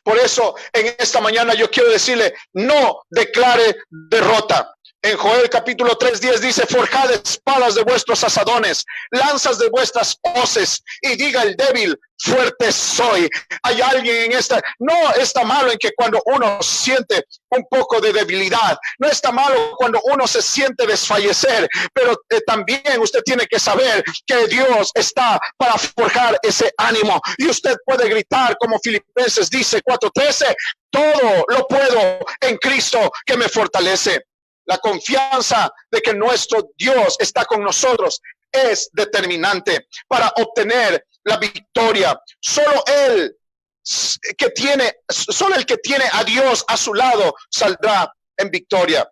Por eso en esta mañana yo quiero decirle, no declare derrota. En Joel capítulo 3:10 dice, forjad espadas de vuestros asadones, lanzas de vuestras hoces, y diga el débil, fuerte soy. Hay alguien en esta, no está malo en que cuando uno siente un poco de debilidad, no está malo cuando uno se siente desfallecer, pero también usted tiene que saber que Dios está para forjar ese ánimo, y usted puede gritar como Filipenses dice 4:13, todo lo puedo en Cristo que me fortalece. La confianza de que nuestro Dios está con nosotros es determinante para obtener la victoria. Solo el que tiene a Dios a su lado saldrá en victoria.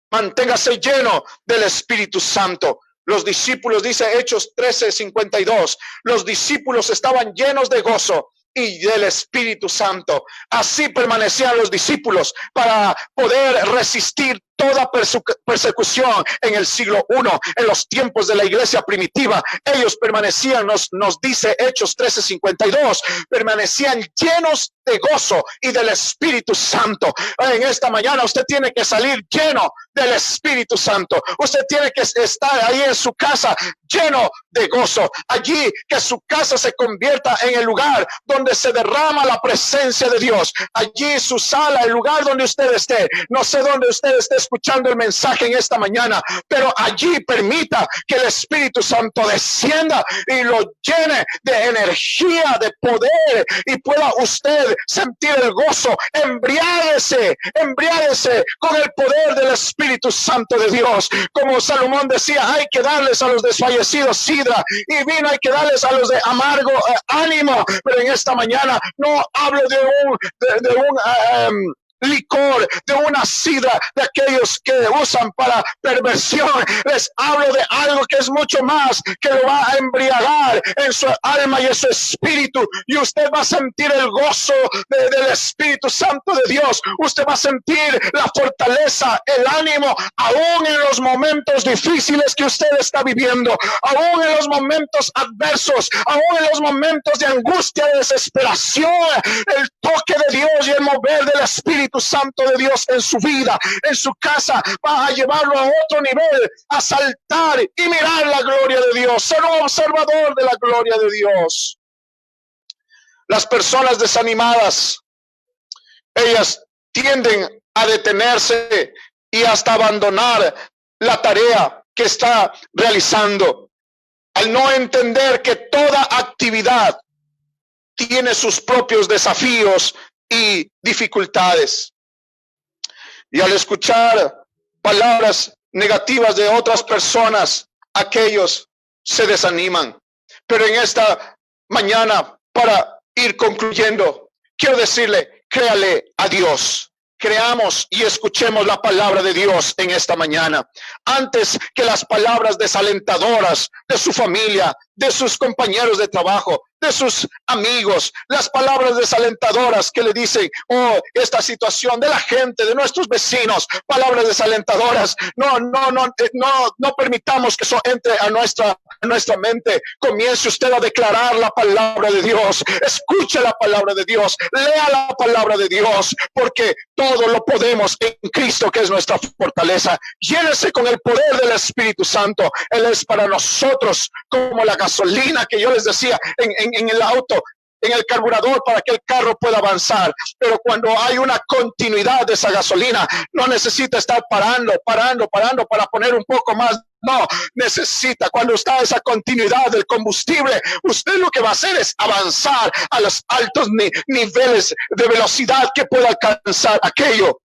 Manténgase lleno del Espíritu Santo. Los discípulos, dice Hechos 13:52, los discípulos estaban llenos de gozo y del Espíritu Santo. Así permanecían los discípulos para poder resistir toda persecución en el siglo I, en los tiempos de la iglesia primitiva. Ellos permanecían, nos dice Hechos 13:52, permanecían llenos de gozo y del Espíritu Santo. En esta mañana usted tiene que salir lleno del Espíritu Santo. Usted tiene que estar ahí en su casa lleno de gozo. Allí que su casa se convierta en el lugar donde se derrama la presencia de Dios. Allí su sala, el lugar donde usted esté. No sé dónde usted esté escuchando el mensaje en esta mañana, pero allí permita que el Espíritu Santo descienda y lo llene de energía, de poder, y pueda usted sentir el gozo. Embriáguese con el poder del Espíritu Santo de Dios. Como Salomón decía, hay que darles a los desfallecidos sidra y vino, hay que darles a los de amargo ánimo. Pero en esta mañana no hablo de un licor, de una sidra de aquellos que usan para perversión. Les hablo de algo que es mucho más, que lo va a embriagar en su alma y en su espíritu, y usted va a sentir el gozo del Espíritu Santo de Dios. Usted va a sentir la fortaleza, el ánimo, aún en los momentos difíciles que usted está viviendo, aún en los momentos adversos, aún en los momentos de angustia, de desesperación. El toque de Dios y el mover del Espíritu Espíritu Santo de Dios en su vida, en su casa, vas a llevarlo a otro nivel, a saltar y mirar la gloria de Dios, ser un observador de la gloria de Dios. Las personas desanimadas, ellas tienden a detenerse y hasta abandonar la tarea que está realizando, al no entender que toda actividad tiene sus propios desafíos y dificultades. Y al escuchar palabras negativas de otras personas, aquellos se desaniman. Pero en esta mañana, para ir concluyendo, quiero decirle, créale a Dios. Creamos y escuchemos la palabra de Dios en esta mañana, antes que las palabras desalentadoras de su familia, de sus compañeros de trabajo, de sus amigos, las palabras desalentadoras que le dicen, oh, esta situación de la gente, de nuestros vecinos, palabras desalentadoras. No permitamos que eso entre a nuestra mente. Comience usted a declarar la palabra de Dios, escuche la palabra de Dios, lea la palabra de Dios, porque todo lo podemos en Cristo, que es nuestra fortaleza. Llénese con el poder del Espíritu Santo. Él es para nosotros como la gasolina que yo les decía en el auto, en el carburador, para que el carro pueda avanzar. Pero cuando hay una continuidad de esa gasolina, no necesita estar parando para poner un poco más. No, necesita, cuando está esa continuidad del combustible, usted lo que va a hacer es avanzar a los altos niveles de velocidad que pueda alcanzar aquello.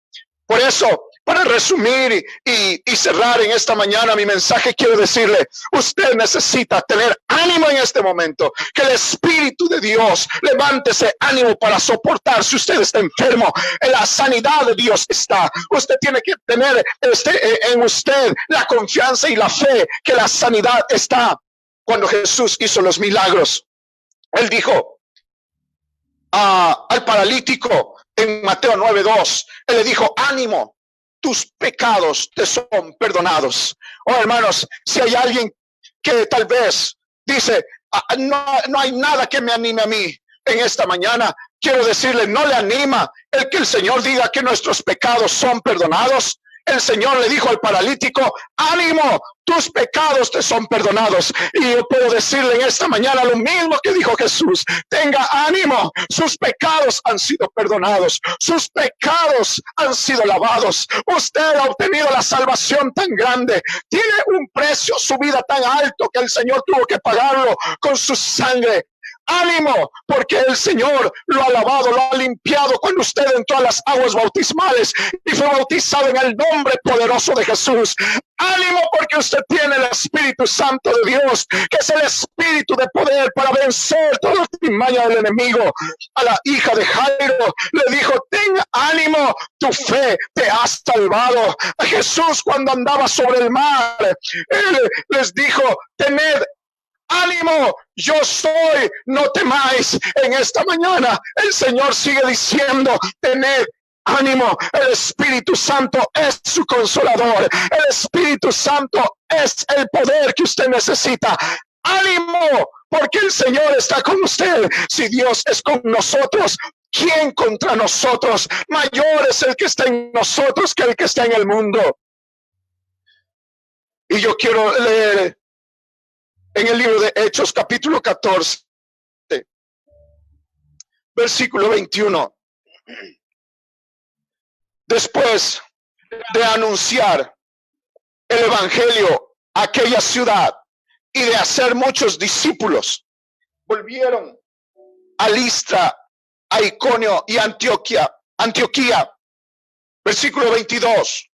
Por eso, para resumir y cerrar en esta mañana mi mensaje, quiero decirle, usted necesita tener ánimo en este momento, que el Espíritu de Dios levante ese ánimo para soportar. Si usted está enfermo, en la sanidad de Dios está. Usted tiene que tener en usted la confianza y la fe que la sanidad está. Cuando Jesús hizo los milagros, Él dijo al paralítico en Mateo 9:2, Él le dijo, ánimo, tus pecados te son perdonados. Oh, hermanos, si hay alguien que tal vez dice, no hay nada que me anime a mí en esta mañana, quiero decirle, no le anima el que el Señor diga que nuestros pecados son perdonados. El Señor le dijo al paralítico, ánimo, tus pecados te son perdonados. Y yo puedo decirle en esta mañana lo mismo que dijo Jesús, tenga ánimo, sus pecados han sido perdonados, sus pecados han sido lavados. Usted ha obtenido la salvación tan grande, tiene un precio, su vida tan alto que el Señor tuvo que pagarlo con su sangre. Ánimo, porque el Señor lo ha lavado, lo ha limpiado cuando usted entró a las aguas bautismales y fue bautizado en el nombre poderoso de Jesús. Ánimo, porque usted tiene el Espíritu Santo de Dios, que es el Espíritu de poder para vencer toda la timaña del enemigo. A la hija de Jairo le dijo, ten ánimo, tu fe te ha salvado. A Jesús, cuando andaba sobre el mar, Él les dijo, tened ánimo, yo soy, no temáis. En esta mañana el Señor sigue diciendo, tened ánimo, el Espíritu Santo es su consolador, el Espíritu Santo es el poder que usted necesita. Ánimo, porque el Señor está con usted. Si Dios es con nosotros, ¿quién contra nosotros? Mayor es el que está en nosotros que el que está en el mundo. Y yo quiero leer en el libro de Hechos, capítulo 14, versículo 21. Después de anunciar el evangelio a aquella ciudad y de hacer muchos discípulos, volvieron a Listra, a Iconio y Antioquía. Versículo 22.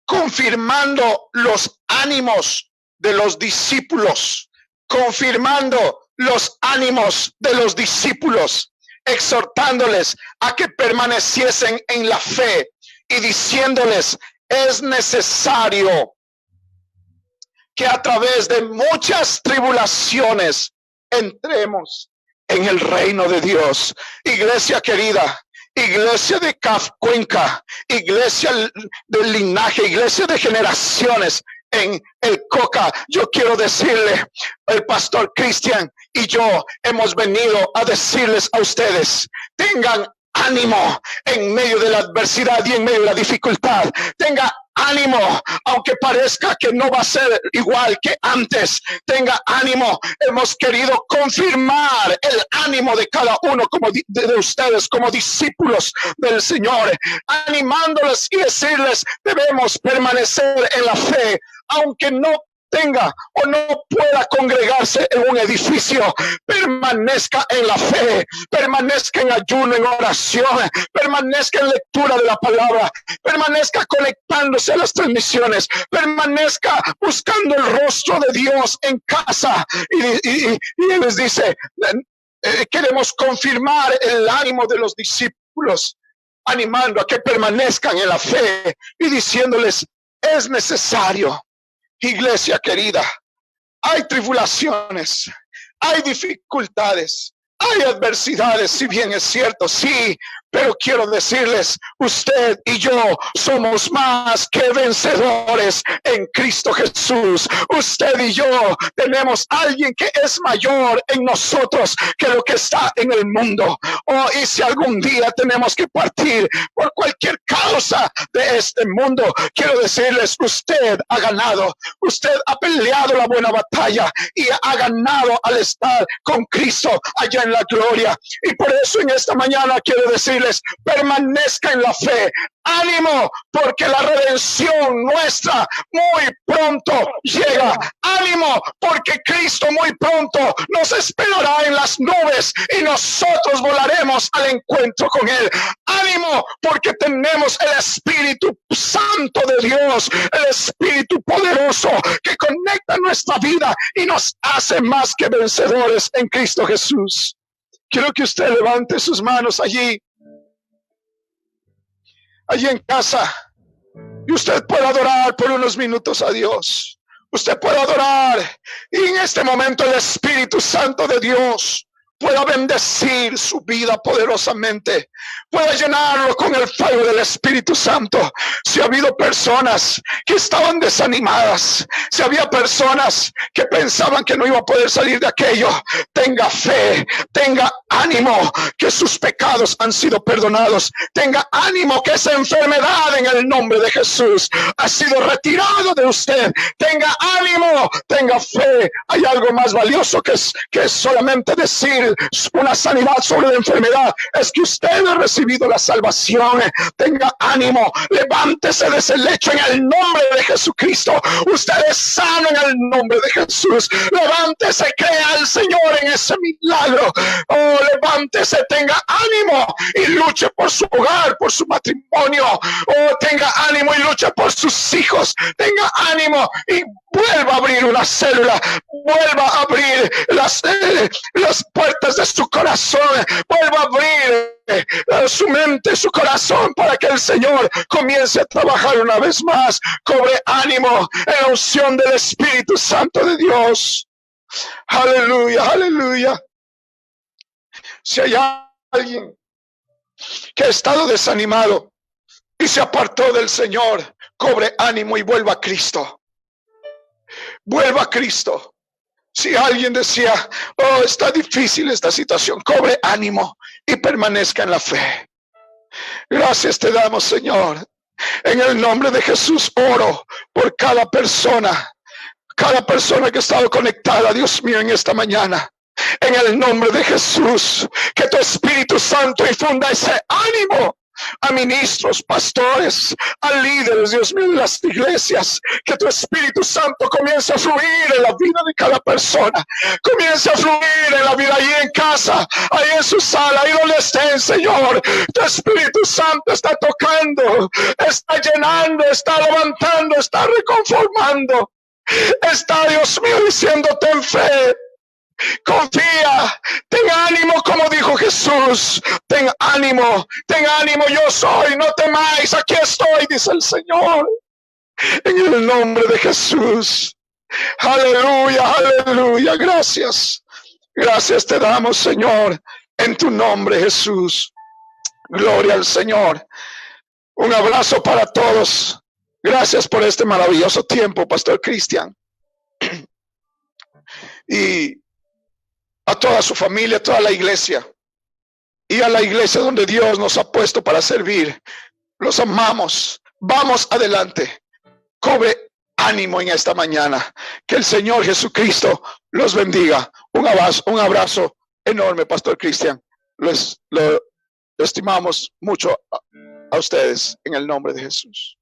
Confirmando los ánimos de los discípulos. Confirmando los ánimos de los discípulos, exhortándoles a que permaneciesen en la fe y diciéndoles, es necesario que a través de muchas tribulaciones entremos en el reino de Dios. Iglesia querida, iglesia de Cuenca, iglesia del linaje, iglesia de generaciones en el Coca, yo quiero decirle, el pastor Cristian y yo hemos venido a decirles a ustedes, tengan ánimo en medio de la adversidad y en medio de la dificultad. Tenga ánimo, aunque parezca que no va a ser igual que antes. Tenga ánimo. Hemos querido confirmar el ánimo de cada uno de ustedes como discípulos del Señor, animándoles y decirles: debemos permanecer en la fe, aunque no tenga o no pueda congregarse en un edificio. Permanezca en la fe, permanezca en ayuno, en oración, permanezca en lectura de la palabra, permanezca conectándose a las transmisiones, permanezca buscando el rostro de Dios en casa. Y Él les dice: queremos confirmar el ánimo de los discípulos, animando a que permanezcan en la fe y diciéndoles: es necesario. Iglesia querida, hay tribulaciones, hay dificultades, hay adversidades, si bien es cierto, sí, pero quiero decirles, usted y yo somos más que vencedores en Cristo Jesús. Usted y yo tenemos a alguien que es mayor en nosotros que lo que está en el mundo. Y si algún día tenemos que partir por cualquier causa de este mundo, quiero decirles, usted ha ganado, usted ha peleado la buena batalla y ha ganado al estar con Cristo allá en la gloria. Y por eso en esta mañana quiero decir: permanezca en la fe. Ánimo, porque la redención nuestra muy pronto llega. Ánimo, porque Cristo muy pronto nos esperará en las nubes y nosotros volaremos al encuentro con Él. Ánimo, porque tenemos el Espíritu Santo de Dios, el Espíritu poderoso que conecta nuestra vida y nos hace más que vencedores en Cristo Jesús. Quiero que usted levante sus manos allí en casa, y usted puede adorar por unos minutos a Dios. Usted puede adorar, y en este momento el Espíritu Santo de Dios pueda bendecir su vida poderosamente, pueda llenarlo con el fuego del Espíritu Santo. Si ha habido personas que estaban desanimadas, si había personas que pensaban que no iba a poder salir de aquello, tenga fe, tenga ánimo, que sus pecados han sido perdonados. Tenga ánimo, que esa enfermedad en el nombre de Jesús ha sido retirado de usted. Tenga ánimo, tenga fe. Hay algo más valioso que es solamente decir una sanidad sobre la enfermedad. Es que usted ha recibido la salvación. Tenga ánimo, levántese de ese lecho en el nombre de Jesucristo. Usted es sano en el nombre de Jesús. Levántese, crea al Señor en ese milagro. Levántese, tenga ánimo y luche por su hogar, por su matrimonio. Tenga ánimo y luche por sus hijos. Tenga ánimo y vuelva a abrir una célula, vuelva a abrir las puertas de su corazón, vuelva a abrir su mente, su corazón, para que el Señor comience a trabajar una vez más. Cobre ánimo en la unción del Espíritu Santo de Dios. Aleluya, aleluya. Si hay alguien que ha estado desanimado y se apartó del Señor, cobre ánimo y vuelva a Cristo. Vuelva a Cristo. Si alguien decía: está difícil esta situación, cobre ánimo y permanezca en la fe. Gracias te damos, Señor. En el nombre de Jesús oro por cada persona que ha estado conectada, Dios mío, en esta mañana. En el nombre de Jesús, que tu Espíritu Santo infunda ese ánimo a ministros, pastores, a líderes, Dios mío, de las iglesias. Que tu Espíritu Santo comience a fluir en la vida de cada persona, comience a fluir en la vida ahí en casa, ahí en su sala, ahí donde estén, Señor. Tu Espíritu Santo está tocando, está llenando, está levantando, está reconformando, está, Dios mío, diciendo: ten fe, confía, ten ánimo, como dijo Jesús. Ten ánimo, yo soy, no temáis, aquí estoy, dice el Señor. En el nombre de Jesús. Aleluya, aleluya. Gracias te damos, Señor, en tu nombre, Jesús. Gloria al Señor. Un abrazo para todos. Gracias por este maravilloso tiempo, Pastor Cristian. Y a toda su familia, a toda la iglesia. y a la iglesia donde Dios nos ha puesto para servir. Los amamos. Vamos adelante. Cobre ánimo en esta mañana. Que el Señor Jesucristo los bendiga. Un abrazo enorme, Pastor Cristian. Lo estimamos mucho a ustedes en el nombre de Jesús.